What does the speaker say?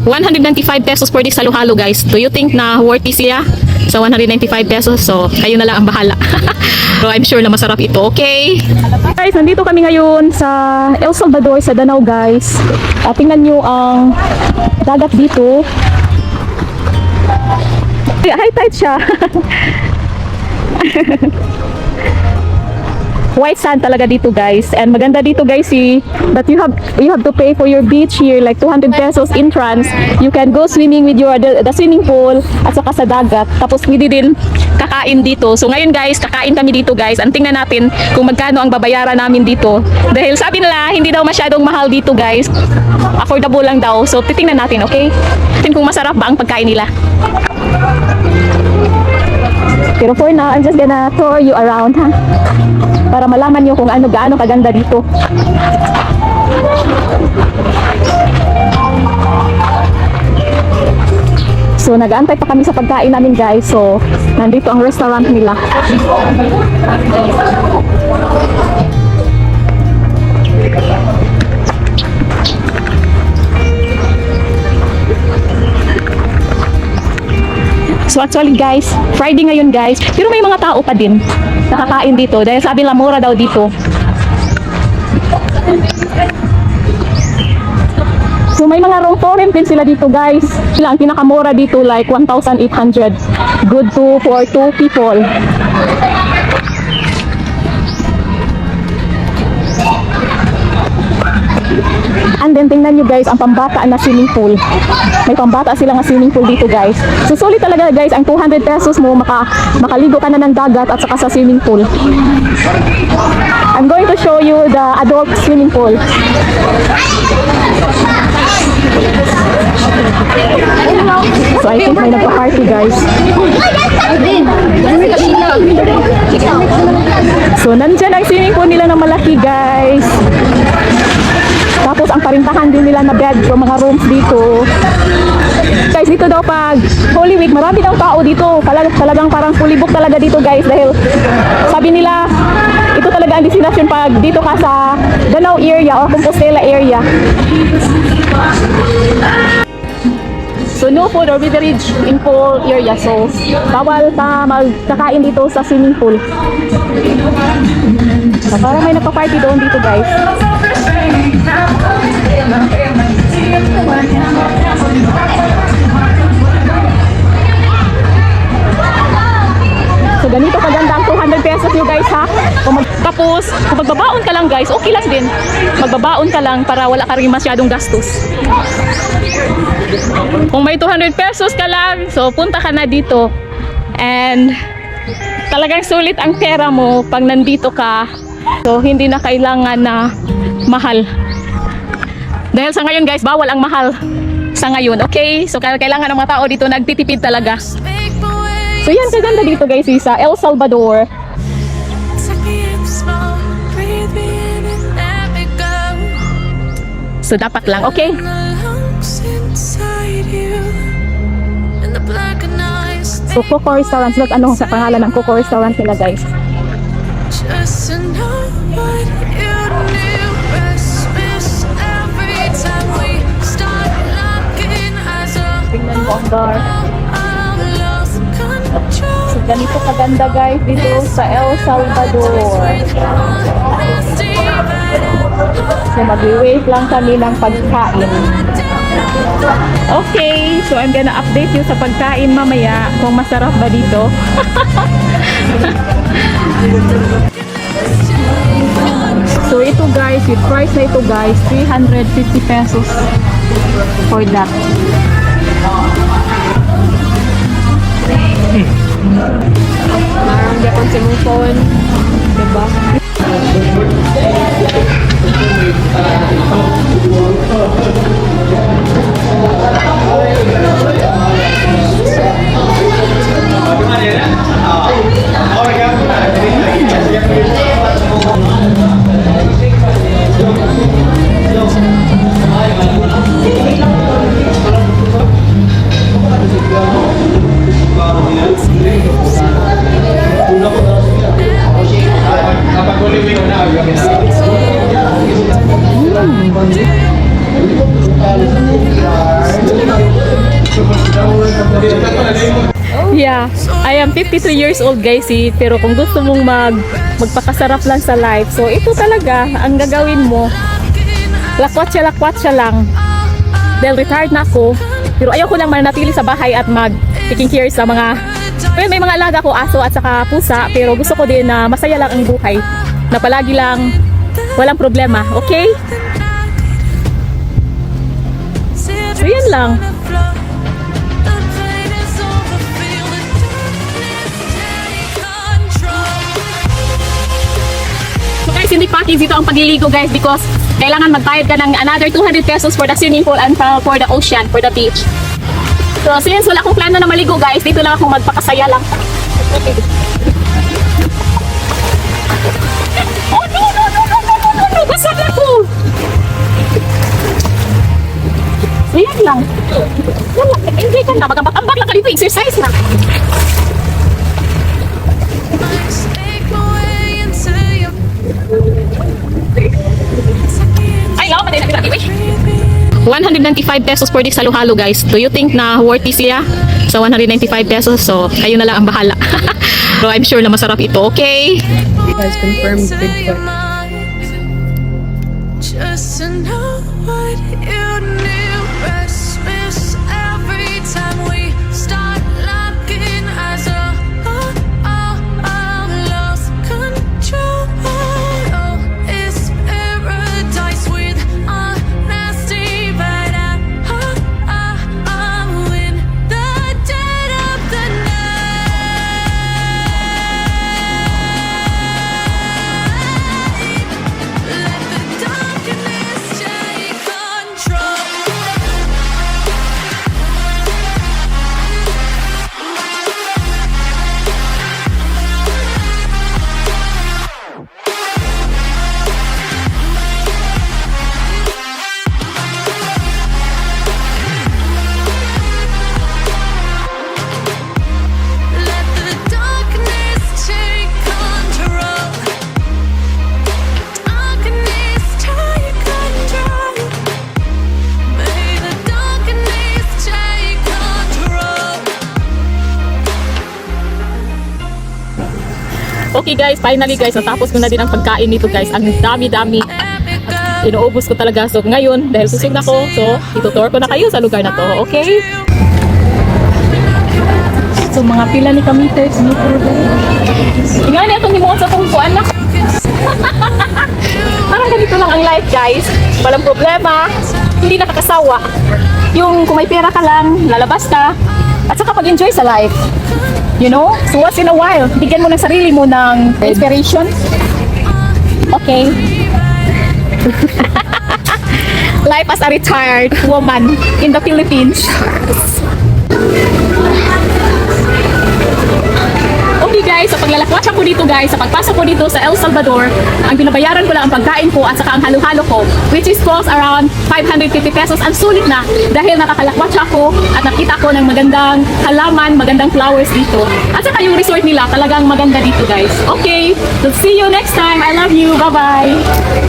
195 pesos per dish halo-halo guys. Do you think na worthy siya sa 195 pesos? So, kayo na lang ang bahala. So, I'm sure na masarap ito. Okay? Guys, nandito kami ngayon sa El Salvador, sa Danau guys. Tingnan nyo ang dagat dito. High tide siya. White sand talaga dito guys, and maganda dito guys that you have to pay for your beach here like 200 pesos entrance. You can go swimming with the swimming pool at saka sa dagat, tapos pwede din kakain dito. So ngayon guys, kakain kami dito guys, and tingnan natin kung magkano ang babayaran namin dito, dahil sabi nila hindi daw masyadong mahal dito guys, affordable lang daw. So titingnan natin, okay? Tingnan kung masarap ba ang pagkain nila. Pero for now, I'm just gonna tour you around, ha? Para malaman nyo kung gaano kaganda dito. So, nag-aantay pa kami sa pagkain namin, guys. So, nandito ang restaurant nila. So actually guys, Friday ngayon guys, pero may mga tao pa din nakakain dito dahil sabi nila mura daw dito. So may mga room for rent din sila dito guys. Sila ang pinakamura dito like 1,800. Good for 2 people. And then tingnan nyo guys ang pambata na swimming pool. May pambata sila nga swimming pool dito guys. So sulit talaga guys, ang 200 pesos mo makaligo ka na ng dagat at saka sa swimming pool. I'm going to show you the adult swimming pool. So I think may nagpa-party guys. So nandyan ang swimming pool nila na malaki guys. Tapos ang parintahan din nila na bed o mga rooms dito. Guys, dito daw pag Holy Week, marami daw tao dito. Talagang parang fully book talaga dito guys. Dahil sabi nila, ito talaga ang destination pag dito ka sa Danau area or Compostela area. So no food or beverage in pool area. So bawal pa magkakain dito sa swimming pool. So, parang may nagpa-party doon dito guys. So ganito kaganda ang 200 pesos nyo guys ha. Tapos kung magbabaon ka lang guys, okay lang din. Magbabaon ka lang para wala ka rin masyadong gastos. Kung may 200 pesos ka lang, so punta ka na dito. And talagang sulit ang pera mo pag nandito ka. So hindi na kailangan na mahal. Dahil sa ngayon guys, bawal ang mahal sa ngayon, okay? So kailangan ng mga tao dito nagtitipid talaga. So yan, kaganda dito guys sa El Salvador. So dapat lang, okay? So Coco Restaurant, look ano sa pangalan ng Coco Restaurant nila guys. Tingnan mo ang bar. So ganito kaganda guys dito sa El Salvador. So mag-wait lang kami ng pagkain. Okay, so I'm gonna update you sa pagkain mamaya kung masarap ba dito. So ito guys, with price na ito guys, 350 pesos for that. Marang Japon sa mong phone, diba? I am 53 years old guys pero kung gusto mong magpakasarap lang sa life, so ito talaga ang gagawin mo. Lakwat siya lang. Dahil retired na ako, pero ayaw ko lang manatili sa bahay at taking care sa mga, well, may mga alaga ko, aso at saka pusa, pero gusto ko din na masaya lang ang buhay, na palagi lang walang problema, okay? So yan lang. So guys, hindi package dito ang pagliligo guys, because kailangan magbayad ka ng another 200 pesos for the swimming pool and for the ocean, for the beach. So since wala akong plano na maligo guys, dito lang ako magpakasaya lang. Oh no, basag ako! Ayan lang. Enjoy ka na, magambak-ambak lang ka dito, exercise na. Ay, lawa pa din natin natin. 195 pesos per day sa halo-halo guys. Do you think na worthy siya sa 195 pesos? So, kayo na lang ang bahala. Pero I'm sure na masarap ito, okay? Has confirmed Bigfoot. Just to know what you knew. Restless every time we start locking eyes. Lost control. Oh, it's paradise with honesty, but I'm in the dead of the night. Let the darkness take control. Let the darkness take control. Darkness take control. May the darkness take control. Okay guys, finally guys, natapos ko na din ang pagkain nito guys. Ang dami-dami. Inuubos ko talaga. So ngayon, dahil susog na ko, so itutour ko na kayo sa lugar na to, okay? So mga pila ni kameters ni tingnan niya itong himuon sa tungkuan na. Parang ganito lang ang life guys. Walang problema, hindi nakakasawa. Yung kung may pera ka lang, lalabas ka, at saka pag-enjoy sa life. You know? So once in a while, bigyan mo ng sarili mo ng inspiration. Okay. Life as a retired woman in the Philippines. Okay guys, sa paglalakwatsa ko dito guys, sa pagpasok ko dito sa El Salvador, ang binabayaran ko lang ang pagkain ko at saka ang halo-halo ko, which is cost around 550 pesos. Ang sulit na dahil nakakalakwatsa ako at nakita ko ng magandang halaman, magandang flowers dito. At saka yung resort nila talagang maganda dito guys. Okay, so see you next time. I love you. Bye-bye.